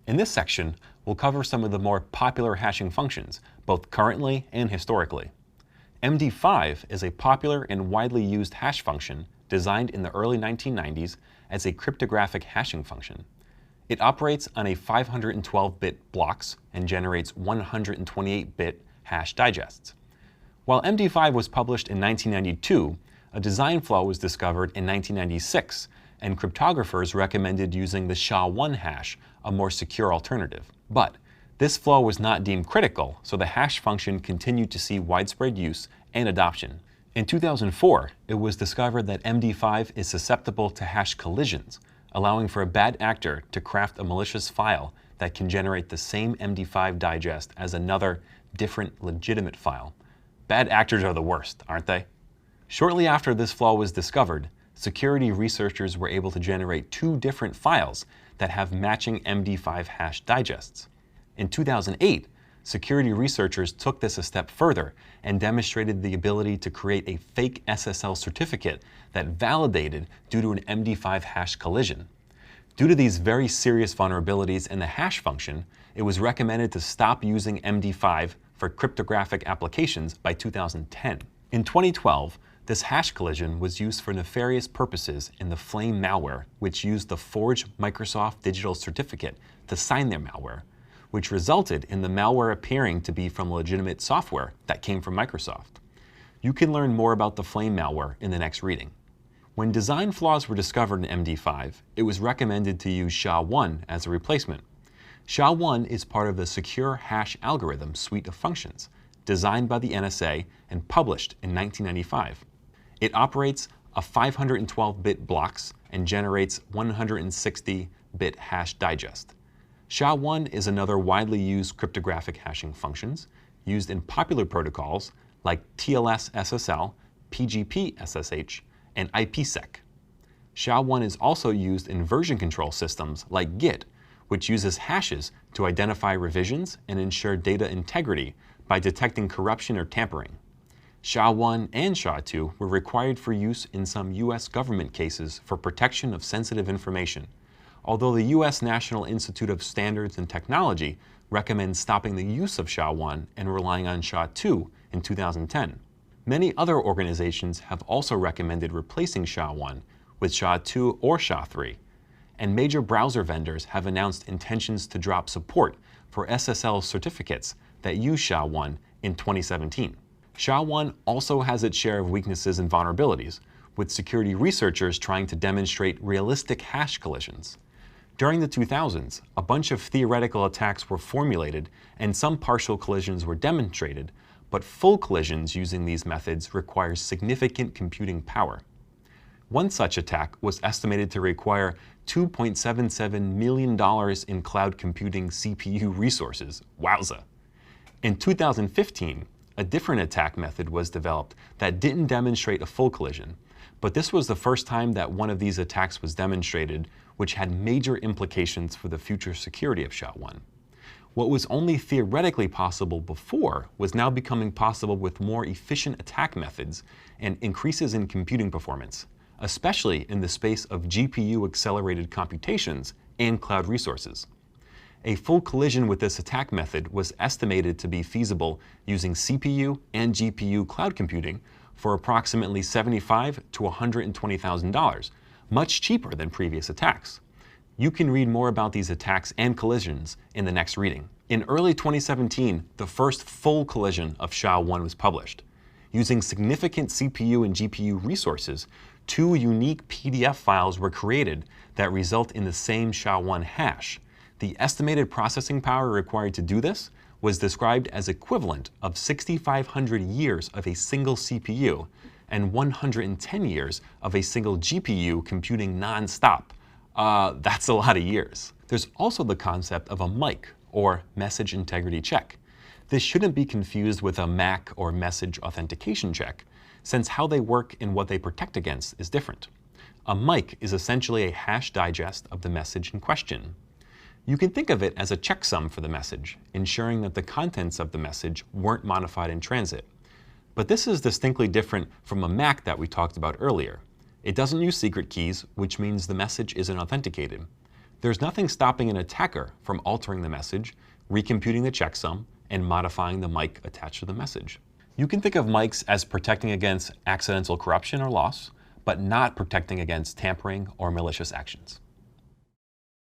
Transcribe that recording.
In this section, we'll cover some of the more popular hashing functions, both currently and historically. MD5 is a popular and widely used hash function designed in the early 1990s as a cryptographic hashing function. It operates on a 512-bit blocks and generates 128-bit hash digests. While MD5 was published in 1992, a design flaw was discovered in 1996, and cryptographers recommended using the SHA-1 hash, a more secure alternative. But this flaw was not deemed critical, so the hash function continued to see widespread use and adoption. In 2004, it was discovered that MD5 is susceptible to hash collisions, allowing for a bad actor to craft a malicious file that can generate the same MD5 digest as another, different, legitimate file. Bad actors are the worst, aren't they? Shortly after this flaw was discovered, security researchers were able to generate two different files that have matching MD5 hash digests. In 2008, security researchers took this a step further and demonstrated the ability to create a fake SSL certificate that validated due to an MD5 hash collision. Due to these very serious vulnerabilities in the hash function, it was recommended to stop using MD5 for cryptographic applications by 2010. In 2012, this hash collision was used for nefarious purposes in the Flame malware, which used the forged Microsoft digital certificate to sign their malware, which resulted in the malware appearing to be from legitimate software that came from Microsoft. You can learn more about the Flame malware in the next reading. When design flaws were discovered in MD5, it was recommended to use SHA-1 as a replacement. SHA-1 is part of the Secure Hash Algorithm suite of functions, designed by the NSA and published in 1995. It operates a 512-bit blocks and generates 160-bit hash digest. SHA-1 is another widely used cryptographic hashing functions used in popular protocols like TLS-SSL, PGP-SSH, and IPsec. SHA-1 is also used in version control systems like Git, which uses hashes to identify revisions and ensure data integrity by detecting corruption or tampering. SHA-1 and SHA-2 were required for use in some U.S. government cases for protection of sensitive information, although the U.S. National Institute of Standards and Technology recommends stopping the use of SHA-1 and relying on SHA-2 in 2010. Many other organizations have also recommended replacing SHA-1 with SHA-2 or SHA-3, and major browser vendors have announced intentions to drop support for SSL certificates that use SHA-1 in 2017. SHA-1 also has its share of weaknesses and vulnerabilities, with security researchers trying to demonstrate realistic hash collisions. During the 2000s, a bunch of theoretical attacks were formulated and some partial collisions were demonstrated, but full collisions using these methods require significant computing power. One such attack was estimated to require $2.77 million in cloud computing CPU resources. Wowza! In 2015, a different attack method was developed that didn't demonstrate a full collision, but this was the first time that one of these attacks was demonstrated, which had major implications for the future security of SHA-1. What was only theoretically possible before was now becoming possible with more efficient attack methods and increases in computing performance, especially in the space of GPU-accelerated computations and cloud resources. A full collision with this attack method was estimated to be feasible using CPU and GPU cloud computing for approximately $75,000 to $120,000, much cheaper than previous attacks. You can read more about these attacks and collisions in the next reading. In early 2017, the first full collision of SHA-1 was published. Using significant CPU and GPU resources, two unique PDF files were created that result in the same SHA-1 hash. The estimated processing power required to do this was described as equivalent of 6,500 years of a single CPU and 110 years of a single GPU computing non-stop. That's a lot of years. There's also the concept of a MIC, or message integrity check. This shouldn't be confused with a MAC or message authentication check, since how they work and what they protect against is different. A MIC is essentially a hash digest of the message in question. You can think of it as a checksum for the message, ensuring that the contents of the message weren't modified in transit. But this is distinctly different from a MAC that we talked about earlier. It doesn't use secret keys, which means the message isn't authenticated. There's nothing stopping an attacker from altering the message, recomputing the checksum, and modifying the mic attached to the message. You can think of mics as protecting against accidental corruption or loss, but not protecting against tampering or malicious actions.